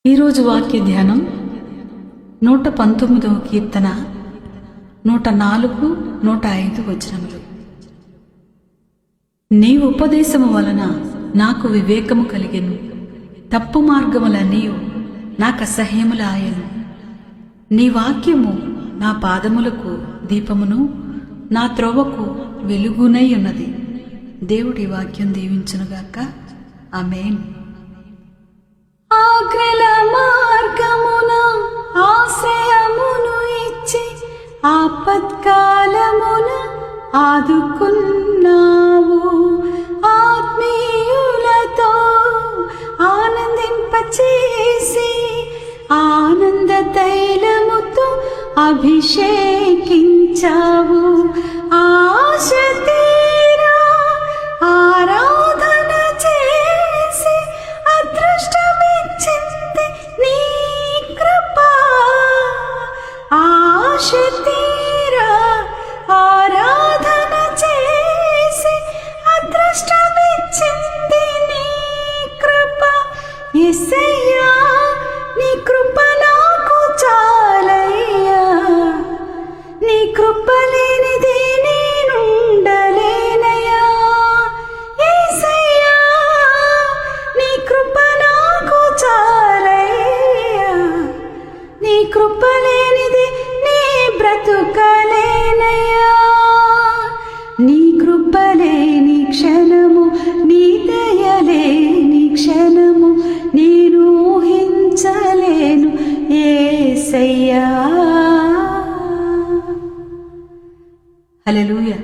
ఈరోజు వాక్య ధ్యానం 119వ కీర్తన 104, 105 వచనములు. నీ ఉపదేశము వలన నాకు వివేకము కలిగెను, తప్పు మార్గములన్నీయు నాకు అసహ్యములాయెను. నీ వాక్యము నా పాదములకు దీపమును, నా త్రోవకు వెలుగునై ఉన్నది. దేవుడి వాక్యం దీవించునుగాక. ఆమేన్. ఆగ్రల మార్గమున ఆశ్రయమును ఇచ్చి ఆపత్కాలమున ఆదుకున్నావు. ఆత్మీయులతో ఆనందింపచేసి ఆనంద తైలముతో అభిషేకించావు. ఆశ తీరా ఆరాధన చేసి అదృష్టమిచ్చింది నీ కృప. ఆశ తీరా ఆరాధన చేసి అదృష్టమిచ్చింది నీ కృప. యేసయ్యా, నీ కృప నాకు చాలయ్యా. నీ కృప లేనిది నేనుండలేనయ్యా. యేసయ్యా, నీ కృప నాకు చాలయ్యా. నీ కృప లేనిది నీ బ్రతుకలేనయ్యా. నీ కృప లేని క్షణము, నీ దయలేని క్షణము నేను ఊహించలేను యేసయ్యా. హల్లెలూయా.